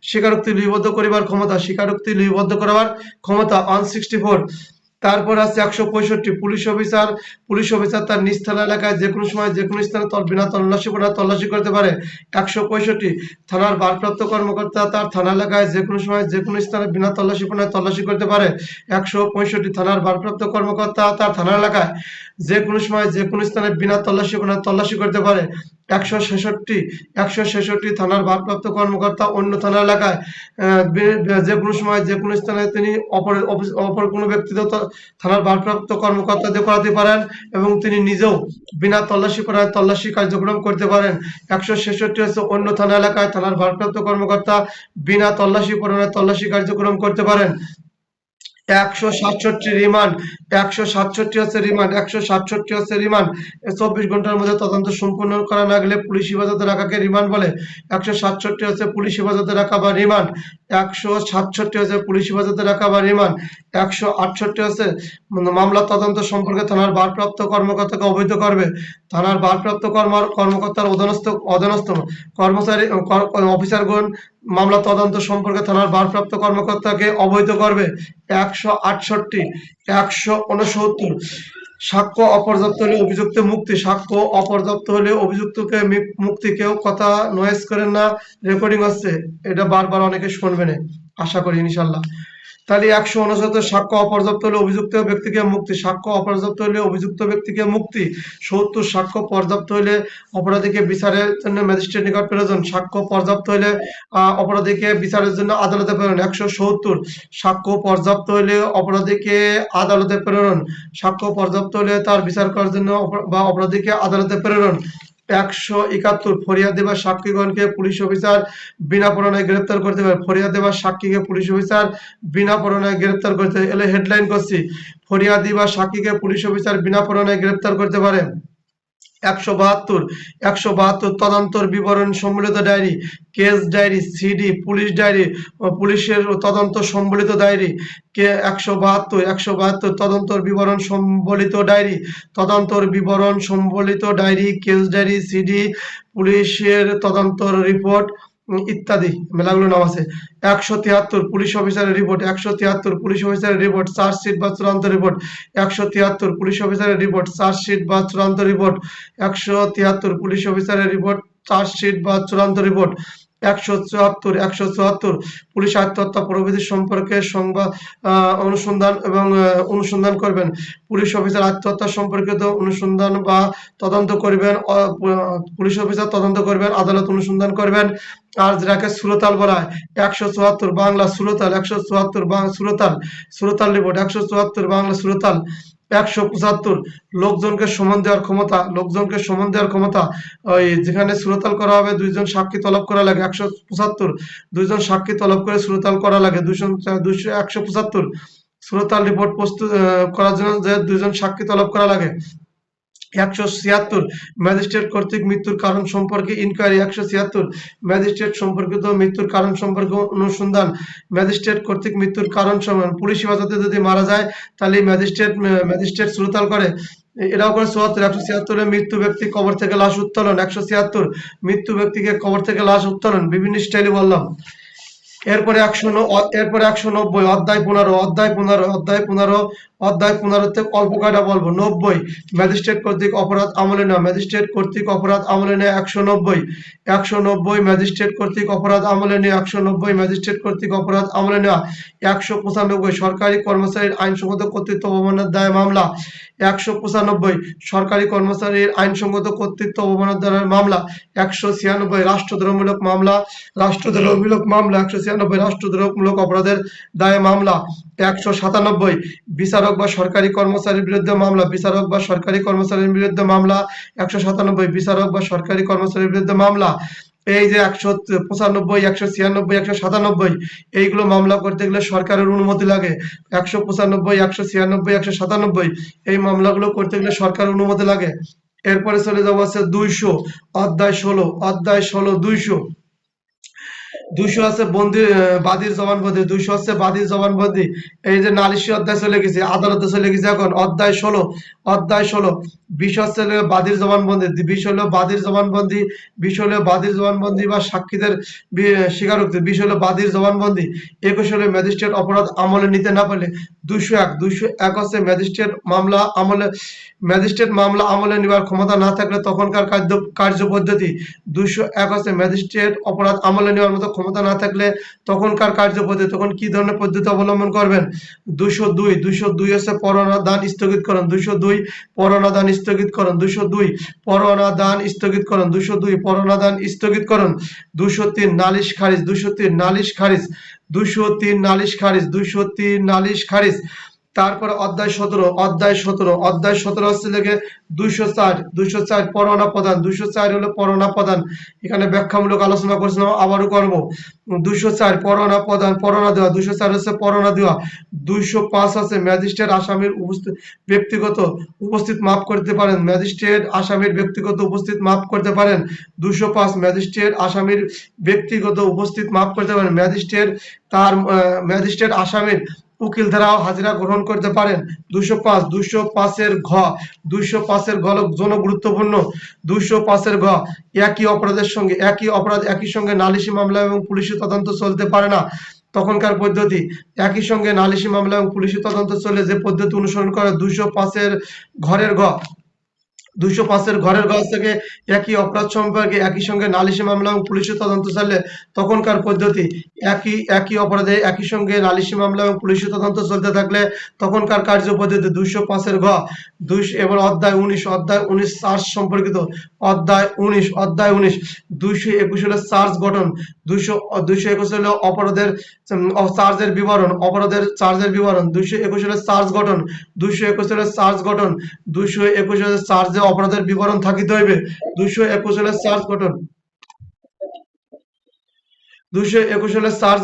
স্বীকারোক্তি লিপিবদ্ধ করিবার ক্ষমতা, স্বীকারোক্তি লিপিবদ্ধ করার ক্ষমতা। 164 তারপর আছে 165 পুলিশ অফিসার তার নিজ থানা এলাকায় যে কোনো সময় যে কোনো স্থানে বিনা তল্লাশি করতে পারে। 165 থানার ভারপ্রাপ্ত কর্মকর্তা তার থানা এলাকায় যে কোনো সময় যে কোনো স্থানে বিনা তল্লাশি করতে পারে। 165 থানার ভারপ্রাপ্ত কর্মকর্তা তার থানা এলাকায় যে কোনো সময় যে কোনো স্থানে বিনা তল্লাশি করতে পারে। 166 থানার ভারপ্রাপ্ত কর্মকর্তা অন্য থানা এলাকায় যে কোনো সময় যে কোনো স্থানে তিনি অপর কোনো ব্যক্তিগত থানার ভারপ্রাপ্ত কর্মকর্তা দিয়ে করাতে পারেন এবং তিনি নিজেও বিনা তল্লাশি কার্যক্রম করতে পারেন। 166 হচ্ছে অন্য থানা এলাকায় থানার ভারপ্রাপ্ত কর্মকর্তা বিনা তল্লাশি কার্যক্রম করতে পারেন। 167 রিমান্ড। 167 হচ্ছে রিমান্ড। 167 হচ্ছে রিমান্ড। 24 ঘন্টার মধ্যে তদন্ত সম্পূর্ণ করা না গেলে পুলিশ হেফাজতে রাখাকে রিমান্ড বলে। 167 হচ্ছে পুলিশ হেফাজতে রাখা বা রিমান্ড। 167 হচ্ছে পুলিশ হেফাজতে রাখা বা রিমান্ড। 168 হচ্ছে মামলা তদন্ত সম্পর্কে থানার ভারপ্রাপ্ত কর্মকর্তাকে অবহিত করবে। থানার ভারপ্রাপ্ত কর্মকর্তার অধীনস্থ কর্মচারী অফিসারগণ মামলা তদন্ত সম্পর্কে থানার ভারপ্রাপ্ত কর্মকর্তাকে অবহিত করবে। 168 169 সাক্ষ্য অপর্যাপ্ত হলে অভিযুক্ত মুক্তি। সাক্ষ্য অপর্যাপ্ত হলে অভিযুক্তকে মুক্তি। কেউ কথা নয়েজ করেন না, রেকর্ডিং হচ্ছে, এটা বারবার অনেকে শুনবেন, আশা করি ইনশাল্লাহ। তাহলে 169 সাক্ষ্য অপর্যাপ্ত হলে অভিযুক্ত ব্যক্তিকে মুক্তি, সাক্ষ্য অপর্যাপ্ত হলে অভিযুক্ত ব্যক্তিকে মুক্তি। 70 সাক্ষ্য পর্যাপ্ত হলে অপরাধীকে বিচারের জন্য ম্যাজিস্ট্রেট নিকট প্রেরণ, সাক্ষ্য পর্যাপ্ত হলে অপরাধীকে বিচারের জন্য আদালতে প্রেরণ। 170 সাক্ষ্য পর্যাপ্ত হলে অপরাধীকে আদালতে প্রেরণ, সাক্ষ্য পর্যাপ্ত হলে তার বিচার করার জন্য বা অপরাধীকে আদালতে প্রেরণ। 171 ফরিয়াদি বা সাক্ষীগণকে পুলিশ অফিসার বিনা পরোয়ানায় গ্রেপ্তার করতে পারে, ফরিয়াদি বা সাক্ষীকে পুলিশ অফিসার বিনা পরোয়ানায় গ্রেপ্তার করতে, এলে হেডলাইন করছি, ফরিয়াদি বা সাক্ষীকে পুলিশ অফিসার বিনা পরোয়ানায় গ্রেপ্তার করতে পারে। 172 তদন্তর বিবরণ সম্বলিত diary, case diary, CD, police diary, পুলিশের তদন্ত সম্বলিত ডায়েরি। 172 তদন্তর বিবরণ সম্বলিত ডায়েরি, তদন্তর বিবরণ সম্বলিত ডায়েরি, কেস ডায়েরি, সিডি, পুলিশের তদন্ত রিপোর্ট ইত্যাদি মেলাগুলো নাম আছে। 173 পুলিশ অফিসারের রিপোর্ট, 173 পুলিশ অফিসারের রিপোর্ট, চার্জশিট বা চূড়ান্ত রিপোর্ট। 173 পুলিশ অফিসারের রিপোর্ট, চার্জশিট বা চূড়ান্ত রিপোর্ট। 173 পুলিশ অফিসারের রিপোর্ট, চার্জশিট বা চূড়ান্ত রিপোর্ট। 174 পুলিশ আত্মহত্যা প্রভৃতি সম্পর্কে সংবাদ অনুসন্ধান করবেন, পুলিশ অফিসার আত্মহত্যা সম্পর্কিত অনুসন্ধান বা তদন্ত করবেন, পুলিশ অফিসার তদন্ত করবেন, আদালত অনুসন্ধান করবেন। আর যেটাকে সুরতাল বলা হয়, 174 বাংলা সুরতাল, 174 সুরতাল রিপোর্ট, 174 বাংলা সুরতাল। 175 লোকজনকে সমন দেওয়ার ক্ষমতা, ওই যেখানে সুরতাল করা হবে 2জন সাক্ষী তলব করা লাগে। 175 2জন সাক্ষী তলব করে সুরতাল করা লাগে। 175 সুরতাল রিপোর্ট প্রস্তুত করার জন্য যে 2জন সাক্ষী তলব করা লাগে। 176 ম্যাজিস্ট্রেট কর্তৃক মৃত্যুর কারণ সম্পর্কে ইনকোয়ারি, 176 ম্যাজিস্ট্রেট সম্পর্কিত মৃত্যুর কারণ সম্পর্কে অনুসন্ধান, ম্যাজিস্ট্রেট কর্তৃক মৃত্যুর কারণ সম্মান, পুলিশ হেফাজতে যদি মারা যায় তাহলে ম্যাজিস্ট্রেট সুরতাল করে। এটাও করে 176 মৃত্যু ব্যক্তি কবর থেকে লাশ উত্তোলন, 176 মৃত্যু ব্যক্তিকে কবর থেকে লাশ উত্তোলন, বিভিন্ন স্টাইলে বললাম। এরপরে 190 অধ্যায় 15 থেকে অল্প কয়টা বলবো। 90 ম্যাজিস্ট্রেট কর্তৃক অপরাধ আমলে নেওয়া, ম্যাজিস্ট্রেট কর্তৃক অপরাধ আমলে নেওয়া। 190 ম্যাজিস্ট্রেট কর্তৃক অপরাধ আমলে নেওয়া, 190 ম্যাজিস্ট্রেট কর্তৃক অপরাধ আমলে নেওয়া। 195 সরকারি কর্মচারীর আইনসঙ্গত কর্তৃত্ব অবমাননার দায়ে মামলা, 195 সরকারি কর্মচারীর আইনসঙ্গত কর্তৃত্ব অবমাননার মামলা। 196 রাষ্ট্রদ্রোহমূলক মামলা, 196 রাষ্ট্রদ্রোহমূলক অপরাধের দায়ে মামলা। 197 বিচারক বা সরকারি কর্মচারীর বিরুদ্ধে মামলা, 197 বিচারক বা সরকারি কর্মচারীর বিরুদ্ধে মামলা। এই যে 195 196 197 এইগুলো মামলা করতে গেলে সরকারের অনুমতি লাগে। 195 196 197 এই মামলাগুলো করতে গেলে সরকারের অনুমতি লাগে। এরপরে চলে যাবো আছে 200 অধ্যায় 16 200 আছে বাদীর জবানবন্দি, 200 হচ্ছে বাদীর জবানবন্দি। এই যে নালিশি অধ্যায় চলে গেছে, আদালতে চলে গেছে এখন। অধ্যায় 16 20 হচ্ছে বাদীর জবানবন্দি, 20 হলো বাদীর জবানবন্দি, 20 হলো বাদীর জবানবন্দি বা সাক্ষীদের স্বীকারোক্তি, 20 হলো বাদীর জবানবন্দি। 21 হলো ম্যাজিস্ট্রেট অপরাধ আমলে নিতে না পারলে। 201 হচ্ছে ম্যাজিস্ট্রেট মামলা আমলে নেওয়ার ক্ষমতা না থাকলে তখনকার কার্যপদ্ধতি। 201 হচ্ছে ম্যাজিস্ট্রেট অপরাধ আমলে নেওয়ার মতো ক্ষমতা না থাকলে তখনকার কার্যপদ্ধতি, তখন কি ধরনের পদ্ধতি অবলম্বন করবেন। 202 হচ্ছে পরোয়ানা দান স্থগিতকরণ, 202 পরোয়ানা দান স্থগিতকরণ, 202 পরোয়ানা দান স্থগিতকরণ, 202 পরোয়ানা দান স্থগিতকরণ। 203 নালিশ খারিজ, 203 নালিশ খারিজ, 203 নালিশ খারিজ। তারপর অধ্যায় 17 হচ্ছে লেগে 204 পরোয়ানা প্রদান, 204 হলো পরোয়ানা প্রদান। এখানে ব্যাখ্যামূলক আলোচনা করেছিলাম, আবারও করব। 204 পরোয়ানা প্রদান, পরোয়ানা দেওয়া, 204 হচ্ছে পরোয়ানা দেওয়া। 205 আছে ম্যাজিস্ট্রেট আসামির ব্যক্তিগত উপস্থিত মাফ করতে পারেন, ম্যাজিস্ট্রেট আসামির ব্যক্তিগত উপস্থিত মাফ করতে পারেন। 205 ম্যাজিস্ট্রেট আসামির ব্যক্তিগত উপস্থিত মাফ করতে পারেন, ম্যাজিস্ট্রেট আসামির উকিল দ্বারাও হাজিরা গ্রহণ করতে পারেন। 205 ঘ জন গুরুত্বপূর্ণ। 205 ঘ একই অপরাধ একই সঙ্গে নালিশি মামলা এবং পুলিশি তদন্ত চলতে পারে না। তখনকার পদ্ধতি, একই সঙ্গে নালিশি মামলা এবং পুলিশি তদন্ত চলে যে পদ্ধতি অনুসরণ করে 205 ঘরের ঘ 205 ঘরের কাছ থেকে একই অপরাধ সম্পর্কে একই সঙ্গে নালিশি মামলা এবং পুলিশের তদন্ত চললে তখনকার পদ্ধতি। একই অপরাধে একই সঙ্গে নালিশি মামলা এবং পুলিশের তদন্ত চলতে থাকলে তখনকার কার্যপদ্ধতি। 205 ঘ এবার অধ্যায় 19 চার্জ সম্পর্কিত। অধ্যায় 19 221 হলো চার্জ গঠন। 221 হলো অপরাধের চার্জের বিবরণ। 221 হলো চার্জ গঠন। 221 হলো চার্জে অপরাধের বিবরণ থাকিতে হইবে। 221 হলো চার্জ গঠন। 227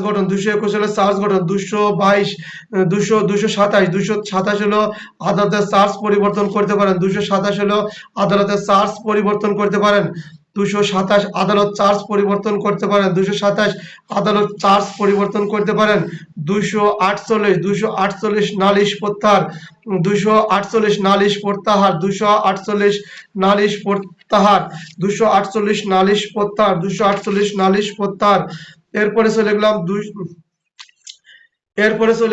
হলো আদালতের চার্জ পরিবর্তন করতে পারেন। 227 হলো আদালতের চার্জ পরিবর্তন করতে পারেন। 227 আদালত চার্জ পরিবর্তন করতে পারেন। 227 আদালত চার্জ পরিবর্তন করতে পারেন। 248 নালিশ প্রত্যাহার। 248 নালিশ প্রত্যাহার। 248 নালিশ প্রত্যাহার। 248 নালিশ প্রত্যাহার। 248 নালিশ প্রত্যাহার। এরপরে চলে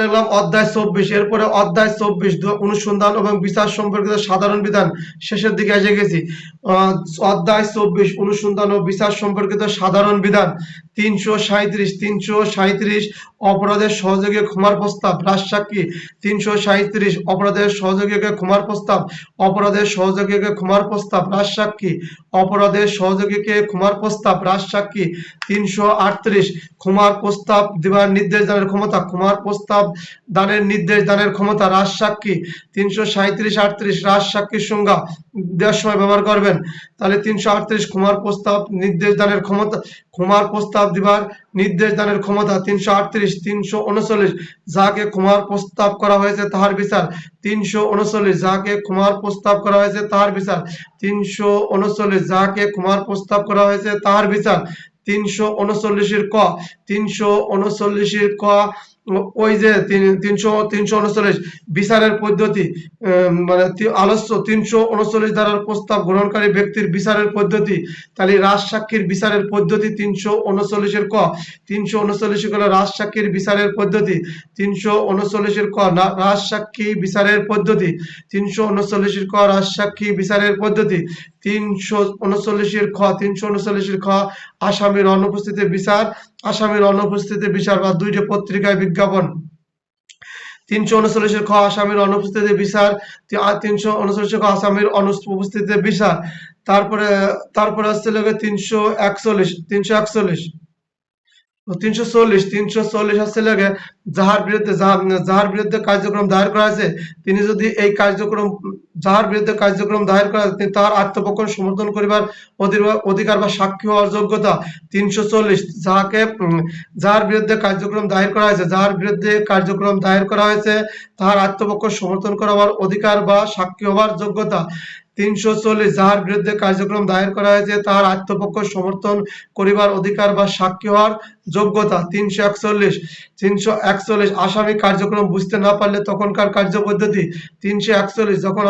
গেলাম অধ্যায় 24। এরপরে অধ্যায় 24 অনুসন্ধান এবং বিচার সম্পর্কিত সাধারণ বিধান শেষের দিকে এসে গেছি। অধ্যায় 24 অনুসন্ধান ও বিচার সম্পর্কিত সাধারণ বিধান। 337 অপরাধের সহযোগী ক্ষমার প্রস্তাব রাজসাক্ষী। 337 অপরাধের সহযোগীকে ক্ষমার প্রস্তাব। অপরাধের সহযোগীকে ক্ষমার প্রস্তাব রাজসাক্ষী। অপরাধের সহযোগীকে ক্ষমার প্রস্তাব রাজসাক্ষী। 338 ক্ষমার প্রস্তাব দেওয়ার নির্দেশ দানের ক্ষমতা। ক্ষমার প্রস্তাব দানের নির্দেশ দানের ক্ষমতা রাজসাক্ষী। 337-38 রাজসাক্ষীর সংজ্ঞা দেওয়ার সময় ব্যবহার করবেন। তাহলে 338 ক্ষমার প্রস্তাব নির্দেশ দানের ক্ষমতা। ক্ষমার প্রস্তাব দেওয়ার নির্দেশ দানের ক্ষমতা। 338 339 যাকে ক্ষমার প্রস্তাব করা হয়েছে তাহার বিচার। 339 যাকে ক্ষমার প্রস্তাব করা হয়েছে তাহার বিচার। 339 যাকে ক্ষমার প্রস্তাব করা হয়েছে তাহার বিচার। 339 ক 339 ক ওই যে 339 বিচারের পদ্ধতি মানে আলস্য 339 ধারার প্রস্তাব গ্রহণকারী ব্যক্তির বিচারের পদ্ধতি। তাহলে রাজসাক্ষীর বিচারের পদ্ধতি 339 ক। 339 হলো রাজসাক্ষীর বিচারের পদ্ধতি। 339 ক রাজসাক্ষী বিচারের পদ্ধতি। 339 ক রাজসাক্ষী বিচারের পদ্ধতি। 339 খ 339 খ আসামির অনুপস্থিতিতে বিচার। আসামির অনুপস্থিতিতে বিচার বা দুইটা পত্রিকায় বিজ্ঞাপন। 339 খ আসামির অনুপস্থিতিতে বিচার। 339 খ আসামির অনুপস্থিতিতে বিচার। তারপরে হচ্ছে 341 340 হচ্ছে লাগে যাহার বিরুদ্ধে কার্যক্রম দায়ের করা হয়েছে তিনি যদি এই কার্যক্রম যাহার বিরুদ্ধে কার্যক্রম দায়ের করা হয়েছে তার আত্মপক্ষ সমর্থন করিবার অধিকার বা সাক্ষী হওয়ার যোগ্যতা। 340 যাহার বিরুদ্ধে কার্যক্রম দায়ের করা হয়েছে যাহার বিরুদ্ধে কার্যক্রম দায়ের করা হয়েছে তাহার আত্মপক্ষ সমর্থন করার অধিকার বা সাক্ষী হওয়ার যোগ্যতা। 340 যাহার বিরুদ্ধে কার্যক্রম দায়ের করা হয়েছে তাহার আত্মপক্ষ সমর্থন করিবার অধিকার বা সাক্ষী হওয়ার যোগ্যতা। 341 আসামি কার্যক্রম বুঝতে না পারলে তখনকার কার্যপদ্ধতি। 341 যখন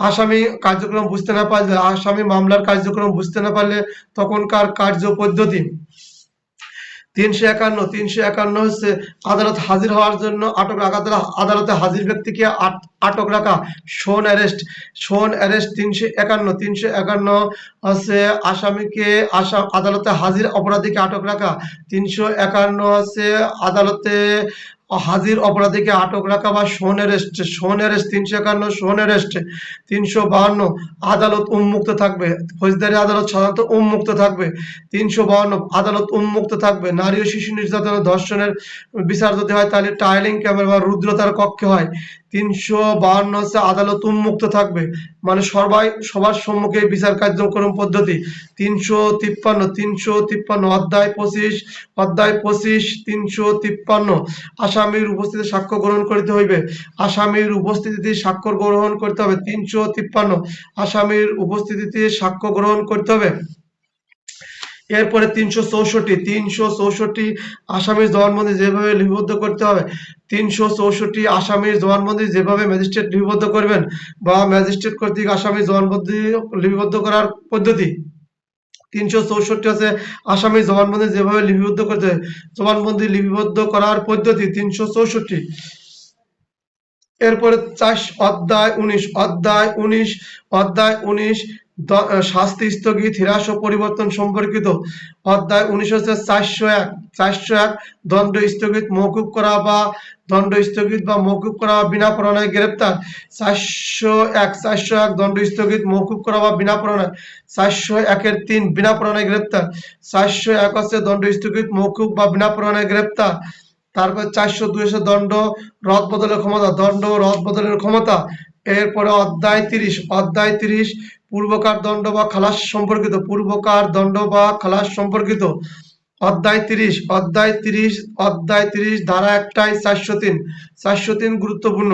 আসামি কার্যক্রম বুঝতে না পারলে আসামি মামলার কার্যক্রম বুঝতে না পারলে তখনকার কার্যপদ্ধতি। 351 হচ্ছে আদালত হাজির হওয়ার জন্য আটক রাখা। আদালতে হাজির ব্যক্তিকে আটক রাখা শোন অ্যারেস্ট। 351 হচ্ছে আসামিকে আদালতে হাজির অপরাধীকে আটক রাখা। 351 হচ্ছে আদালতে হাজির অপরাধীকে আটক রাখা বা শোন অ্যারেস্ট। 351 শোন অ্যারেস্ট। 352 আদালত উন্মুক্ত থাকবে। ফৌজদারি আদালত সাধারণত উন্মুক্ত থাকবে। 352 আদালত উন্মুক্ত থাকবে। নারী ও শিশু নির্যাতন ও ধর্ষণের বিচার যদি হয় তাহলে ট্রায়ালিং ক্যামেরা বা রুদ্রতার কক্ষে হয়। 352 হচ্ছে আদালত উন্মুক্ত থাকবে মানে সবার সম্মুখে বিচার কার্যক্রম পদ্ধতি। 353 অধ্যায় 25 353 আসামির উপস্থিতিতে সাক্ষ্য গ্রহণ করিতে হইবে। আসামির উপস্থিতিতে সাক্ষ্য গ্রহণ করতে হবে। 353 আসামির উপস্থিতিতে সাক্ষ্য গ্রহণ করতে হবে। এরপরে 364 আসামির জবানবন্দি যেভাবে লিপিবদ্ধ করতে হবে। 364 আসামির জবানবন্দি যেভাবে ম্যাজিস্ট্রেট লিপিবদ্ধ করবেন বা ম্যাজিস্ট্রেট কর্তৃক আসামির জবানবন্দি লিপিবদ্ধ করার পদ্ধতি। 364 আছে আসামির জবানবন্দি যেভাবে লিপিবদ্ধ করতে হবে। জবানবন্দি লিপিবদ্ধ করার পদ্ধতি 364। এরপরে অধ্যায় 19 শাস্তি স্থগিত হ্রাস ও পরিবর্তন সম্পর্কিত। অধ্যায় 19 হচ্ছে 401 দণ্ড স্থগিত মওকুফ করা বা মওকুফ করা বা বিনা পরোয়ানায় গ্রেপ্তার। 401 দণ্ড স্থগিত মওকুফ করা বা বিনা পরোয়ানায়। 401 বিনা পরোয়ানায় গ্রেপ্তার। 401 হচ্ছে দণ্ড স্থগিত মওকুফ বা বিনা পরোয়ানায় গ্রেপ্তার। তারপর 402 হচ্ছে দণ্ড রদ বদলের ক্ষমতা। এরপরে অধ্যায় 30 পূর্বকার দণ্ড বা খালাস সম্পর্কিত। অধ্যায় 30 ধারা 1 403 গুরুত্বপূর্ণ।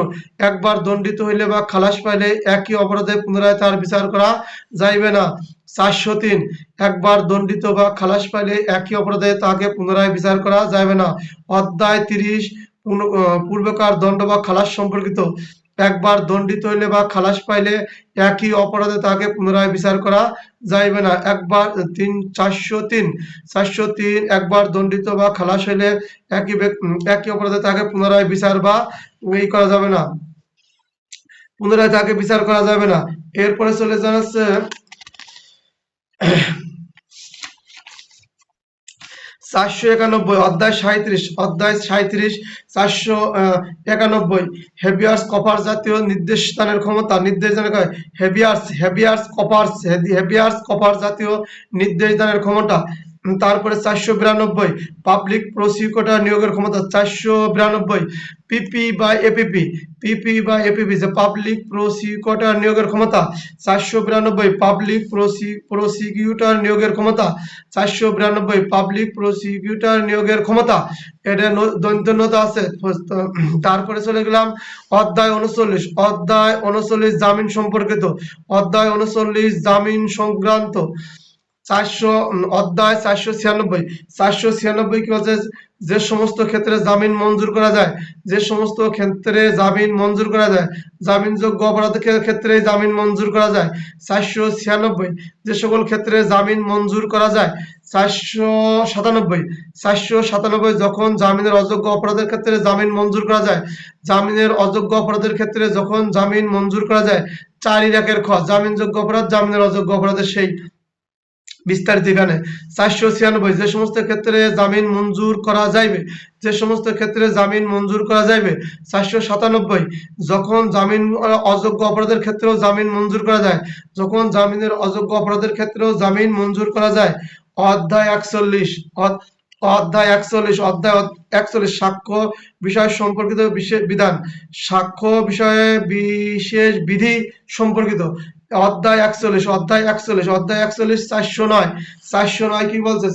একবার দণ্ডিত হইলে বা খালাস পাইলে একই অপরাধে পুনরায় তার বিচার করা যাইবে না। 403 একবার দণ্ডিত বা খালাস পাইলে একই অপরাধে তাকে পুনরায় বিচার করা যাবে না। অধ্যায় 30 পূর্বকার দণ্ড বা খালাস সম্পর্কিত। একবার দণ্ডিত হইলে বা খালাস পাইলে একই অপরাধে তাকে পুনরায় বিচার করা যাইবে না। 403 একবার দণ্ডিত বা খালাস হইলে একই অপরাধে তাকে পুনরায় বিচার বা করা যাবে না, পুনরায় তাকে বিচার করা যাবে না। এরপরে চলে যাচ্ছে 491 অধ্যায় 37 491 হেভিয়ার্স কপার জাতীয় নির্দেশদানের ক্ষমতা। হেভিয়ার্স কপার জাতীয় নির্দেশদানের ক্ষমতা। তারপরে 492 পাবলিক প্রসিকিউটর নিয়োগের ক্ষমতা। 492 পিপি বা এপিপি যে পাবলিক প্রসিকিউটর নিয়োগের ক্ষমতা। 492 পাবলিক প্রসিকিউটর নিয়োগের ক্ষমতা। 492 পাবলিক প্রসিকিউটর নিয়োগের ক্ষমতা। এটা দৈন্যতা আছে। তারপরে চলে গেলাম অধ্যায় 39 জামিন সম্পর্কিত। অধ্যায় 39 জামিন সংক্রান্ত। অধ্যায় 496 কি বলছে, যে সমস্ত ক্ষেত্রে জামিন মঞ্জুর করা যায়, জামিনযোগ্য অপরাধের ক্ষেত্রে জামিন মঞ্জুর করা যায়। 496 যে সকল ক্ষেত্রে জামিন মঞ্জুর করা যায়। 497 যখন জামিনের অযোগ্য অপরাধের ক্ষেত্রে জামিন মঞ্জুর করা যায়। জামিনের অযোগ্য অপরাধের ক্ষেত্রে যখন জামিন মঞ্জুর করা যায়। 4 খ জামিনযোগ্য অপরাধ জামিনের অযোগ্য অপরাধের সেই বিস্তারিত এখানে। 496 যে সমস্ত ক্ষেত্রে জামিন মঞ্জুর করা যাইবে। 497 যখন জামিন অযোগ্য অপরাধের ক্ষেত্রেও জামিন মঞ্জুর করা যায়। যখন জামিনের অযোগ্য অপরাধের ক্ষেত্রেও জামিন মঞ্জুর করা যায়। অধ্যায় 41 সাক্ষ্য বিষয় সম্পর্কিত বিশেষ বিধান। সাক্ষ্য বিষয়ে বিশেষ বিধি সম্পর্কিত। অধ্যায় 41 409 কি বলছে,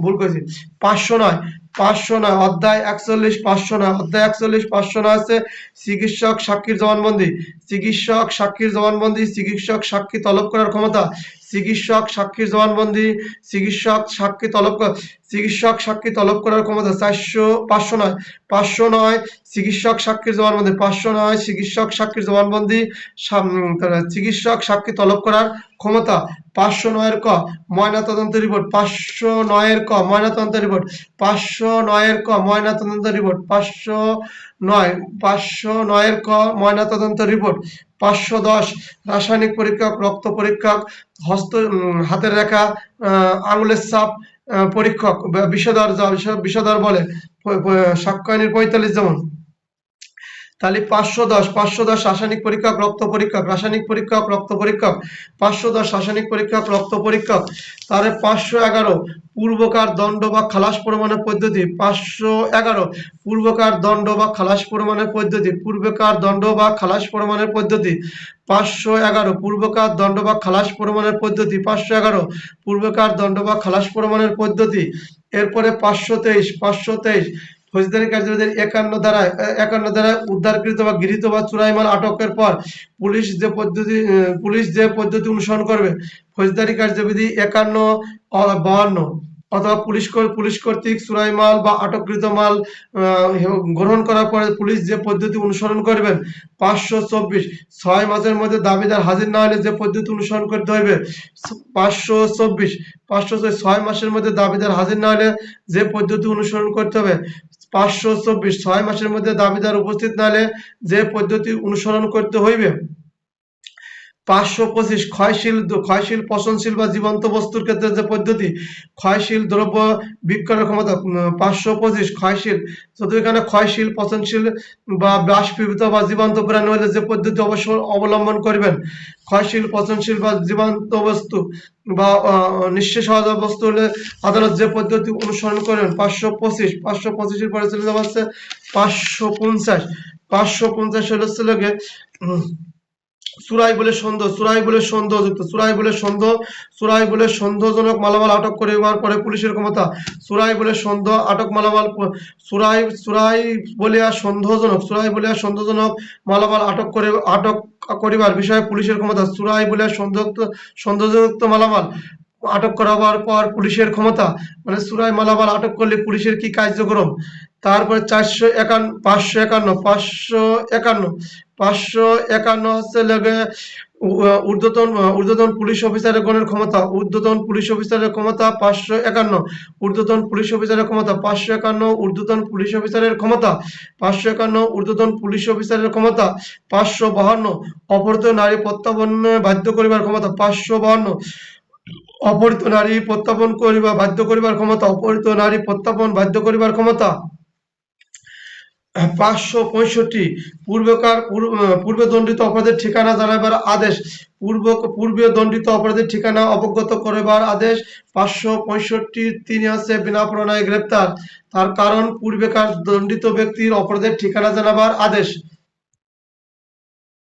ভুল করেছি, 509 অধ্যায় 41 509 আছে চিকিৎসক সাক্ষীর জবানবন্দি। চিকিৎসক সাক্ষী তলব করার ক্ষমতা। চিকিৎসক সাক্ষী তলব করার ক্ষমতা। 509 চিকিৎসক সাক্ষীর জবানবন্দি চিকিৎসক সাক্ষী তলব করার ক্ষমতা। 509 ক ময়নাতদন্ত রিপোর্ট। 509 ক ময়নাতদন্ত রিপোর্ট। 509 ক ময়নাতদন্ত রিপোর্ট। 510 রাসায়নিক পরীক্ষক, রক্ত পরীক্ষক, হাতের রেখা, আঙুলের ছাপ পরীক্ষক, বিষধর বলে সাক্ষ্য আইনের 45 যেমন। তাহলে 510 রাসায়নিক পরীক্ষক, রক্ত পরীক্ষক। 510 রাসায়নিক পরীক্ষক, রক্ত পরীক্ষক। তাহলে 511 পূর্বকার দণ্ড বা খালাস প্রমাণের পদ্ধতি। 511 পূর্বকার দণ্ড বা খালাস প্রমাণের পদ্ধতি। 511 পূর্বকার দণ্ড বা খালাস প্রমাণের পদ্ধতি। এরপরে 523 ফৌজদারি কার্যবিধির 51 ধারায় উদ্ধারকৃত বা গৃহীত বা চোরাই মাল আটকের পর পুলিশ যে পদ্ধতি অনুসরণ করবে। ফৌজদারি কার্যবিধি 51-52 অথবা পুলিশ কর্তৃক চোরাই মাল বা আটককৃত মাল গ্রহণ করার পরে পুলিশ যে পদ্ধতি অনুসরণ করবেন। 524 6 মাসের মধ্যে দাবিদার হাজির না হলে যে পদ্ধতি অনুসরণ করতে হবে। 524 6 মাসের মধ্যে দাবিদার হাজির না হলে যে পদ্ধতি অনুসরণ করতে হবে। 524 6 মাসের মধ্যে দাবিদার উপস্থিত না হলে যে পদ্ধতি অনুসরণ করতে হইবে। 525 ক্ষয়শীল পচনশীল বা জীবন্ত বস্তুর ক্ষেত্রে যে পদ্ধতি, ক্ষয়শীল দ্রব্য বিক্রয়ের ক্ষমতা। 525 ক্ষয়শীল, শুধু এখানে ক্ষয়শীল পচনশীল বা বাষ্পীভূত বা জীবন্ত প্রাণী হলে যে পদ্ধতি অবশ্য অবলম্বন করবেন। ক্ষয়শীল পচনশীল বা জীবন্ত বস্তু বা নিঃশেষ হওয়া বস্তু হলে আদালত যে পদ্ধতি অনুসরণ করেন। 525 এর পরে চলে যাওয়া হচ্ছে 550। 550 হলো চুরাই বলে সন্দেহজনক মালামাল আটক করিবার পরে পুলিশের ক্ষমতা। চুরাই বলে আটক মালামাল চুরাই বলিয়া সন্দেহজনক মালামাল আটক করিবার বিষয়ে পুলিশের ক্ষমতা। চুরাই বলিয়া সন্দেহযুক্ত মালামাল আটক করাবার পর পুলিশের ক্ষমতা, মানে চুরাই মালামাল আটক করলে পুলিশের কি কার্যক্রম। তারপরে 551 হচ্ছে লাগে ঊর্ধ্বতন পুলিশ অফিসারের গণের ক্ষমতা। ঊর্ধ্বতন পুলিশ অফিসারের ক্ষমতা 551। ঊর্ধ্বতন পুলিশ অফিসারের ক্ষমতা 551। ঊর্ধ্বতন পুলিশ অফিসারের ক্ষমতা 551। ঊর্ধ্বতন পুলিশ অফিসারের ক্ষমতা 552। অপহৃত নারী প্রত্যাবর্তনে বাধ্য করিবার ক্ষমতা 552। অপহৃত নারী প্রত্যাপন করিবা বাধ্য করিবার ক্ষমতা। অপহৃত নারী প্রত্যাপন বাধ্য করিবার ক্ষমতা। 565 পূর্বে দণ্ডিত অপরাধের ঠিকানা জানাবার আদেশ। পূর্বে দণ্ডিত অপরাধের ঠিকানা অবগত করিবার আদেশ। 565 3 হচ্ছে বিনা প্রণয় গ্রেপ্তার। তার কারণ পূর্বেকার দণ্ডিত ব্যক্তির অপরাধের ঠিকানা জানাবার আদেশ।